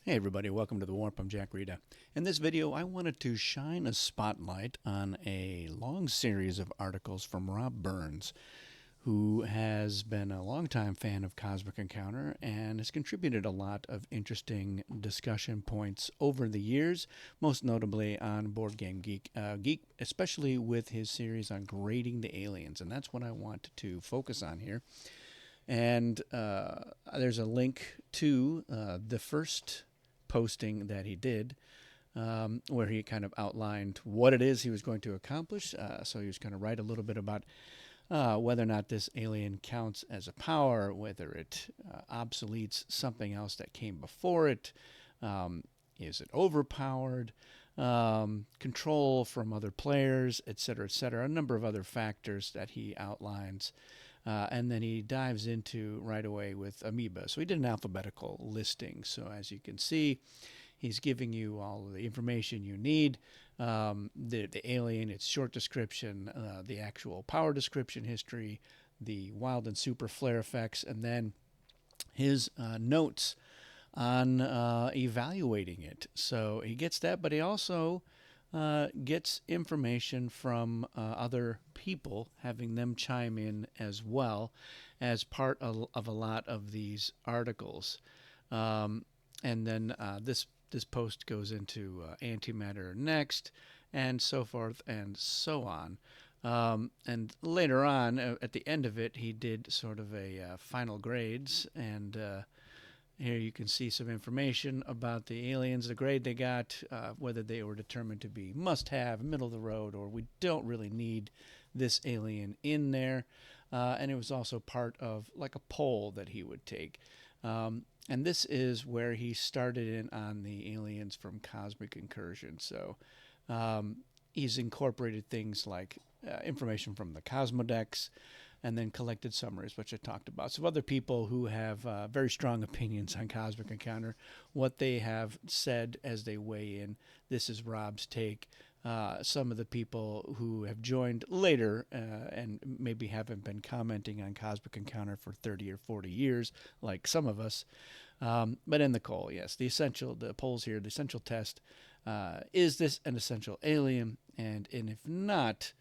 Hey everybody, welcome to The Warp. I'm Jack Rita. In this video, I wanted to shine a spotlight on a long series of articles from Rob Burns, who has been a longtime fan of Cosmic Encounter and has contributed a lot of interesting discussion points over the years, most notably on Board Game Geek, especially with his series on grading the aliens, and that's what I want to focus on here. And there's a link to the first posting that he did, where he kind of outlined what it is he was going to accomplish. So he was going to write a little bit about whether or not this alien counts as a power, whether it obsoletes something else that came before it, is it overpowered, control from other players, etc., etc. A number of other factors that he outlines. And then he dives into right away with amoeba. So he did an alphabetical listing. So as you can see, he's giving you all of the information you need. The alien, its short description, the actual power description history, the wild and super flare effects, and then his notes on evaluating it. So he gets that, but he also gets information from other people, having them chime in as well as part of a lot of these articles. And then this post goes into antimatter next, and so forth and so on. And later on, at the end of it, he did sort of a final grades, and here you can see some information about the aliens, the grade they got, whether they were determined to be must-have, middle of the road, or we don't really need this alien in there. And it was also part of like a poll that he would take. And this is where he started in on the aliens from Cosmic Incursion. So he's incorporated things like information from the Cosmodex, and then collected summaries, which I talked about. So other people who have very strong opinions on Cosmic Encounter, what they have said as they weigh in. This is Rob's take. Some of the people who have joined later and maybe haven't been commenting on Cosmic Encounter for 30 or 40 years, like some of us. But in the call, yes, the polls here, the essential test, is this an essential alien? And if not,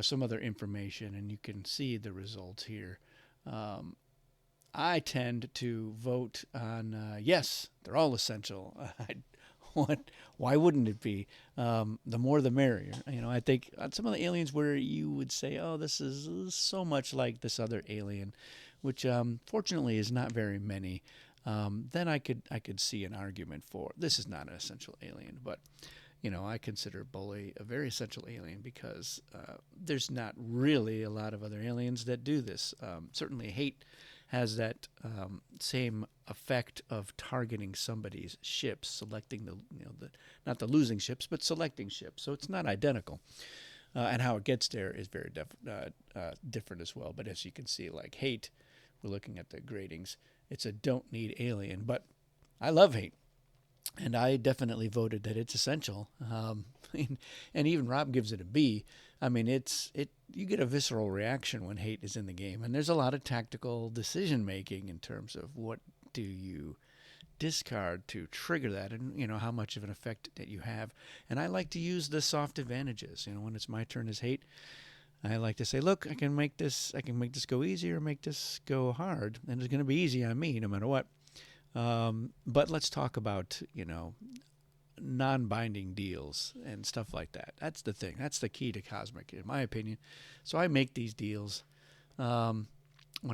some other information, and you can see the results here. I tend to vote on yes, they're all essential. Why wouldn't it be? The more the merrier. I think on some of the aliens where you would say, oh, this is so much like this other alien, which fortunately is not very many. Then I could see an argument for this is not an essential alien, but I consider Bully a very essential alien because there's not really a lot of other aliens that do this. Certainly, Hate has that same effect of targeting somebody's ships, selecting the not the losing ships, but selecting ships. So it's not identical, and how it gets there is very different as well. But as you can see, like Hate, we're looking at the gradings. It's a don't need alien, but I love Hate. And I definitely voted that it's essential. And even Rob gives it a B. I mean, you get a visceral reaction when Hate is in the game, and there's a lot of tactical decision making in terms of what do you discard to trigger that, and how much of an effect that you have. And I like to use the soft advantages. When it's my turn as Hate, I like to say, look, I can make this go easy or make this go hard, and it's going to be easy on me no matter what. But let's talk about, non-binding deals and stuff like that. That's the thing. That's the key to Cosmic, in my opinion. So I make these deals when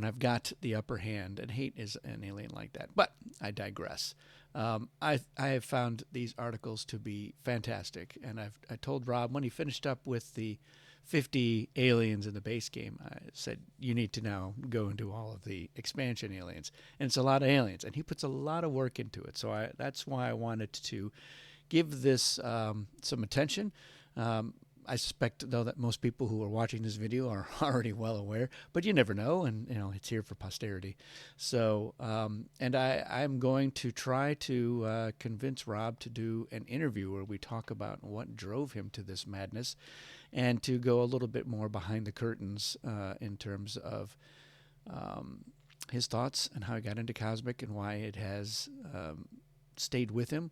I've got the upper hand, and Hate is an alien like that. But I digress. I have found these articles to be fantastic, and I told Rob when he finished up with the 50 aliens in the base game, I said, you need to now go and do all of the expansion aliens. And it's a lot of aliens, and he puts a lot of work into it. So that's why I wanted to give this some attention. I suspect, though, that most people who are watching this video are already well aware, but you never know, and it's here for posterity. So, and I'm going to try to convince Rob to do an interview where we talk about what drove him to this madness, and to go a little bit more behind the curtains in terms of his thoughts and how he got into Cosmic and why it has stayed with him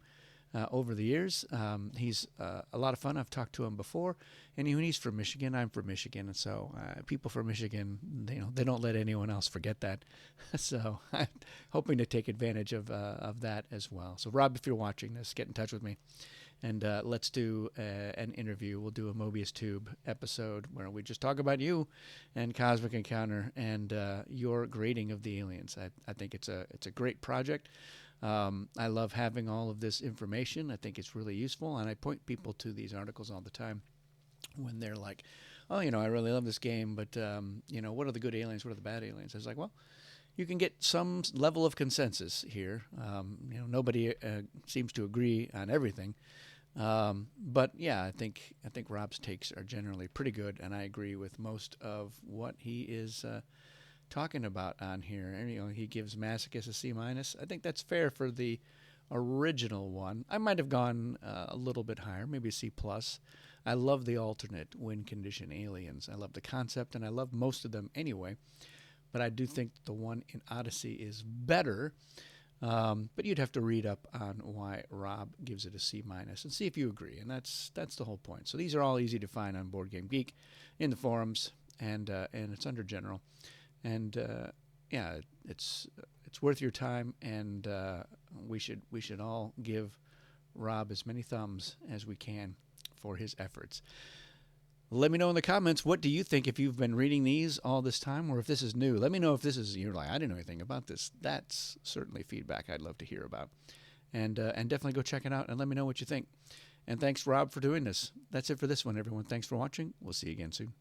over the years. He's a lot of fun. I've talked to him before, and he's from Michigan. I'm from Michigan, and so people from Michigan, they don't let anyone else forget that. So I'm hoping to take advantage of that as well. So Rob, if you're watching this, get in touch with me, and let's do an interview. We'll do a Mobius Tube episode where we just talk about you and Cosmic Encounter and your grading of the aliens. I think it's a great project. I love having all of this information. I think it's really useful, and I point people to these articles all the time when they're like, "Oh, I really love this game, but what are the good aliens? What are the bad aliens?" I was like, "Well, you can get some level of consensus here. Nobody seems to agree on everything, but yeah, I think Rob's takes are generally pretty good, and I agree with most of what he is talking about on here. And, he gives Masochist a C minus. I think that's fair for the original one. I might have gone a little bit higher, maybe a C plus. I love the alternate win condition aliens. I love the concept, and I love most of them anyway. But I do think the one in Odyssey is better. But you'd have to read up on why Rob gives it a C minus and see if you agree. And that's the whole point. So these are all easy to find on Board Game Geek in the forums, and it's under general. And yeah, it's worth your time, and we should all give Rob as many thumbs as we can for his efforts. Let me know in the comments, what do you think, if you've been reading these all this time, or if this is new. Let me know if this is, you're like, I didn't know anything about this. That's certainly feedback I'd love to hear about. And definitely go check it out and let me know what you think. And thanks, Rob, for doing this. That's it for this one, everyone. Thanks for watching. We'll see you again soon.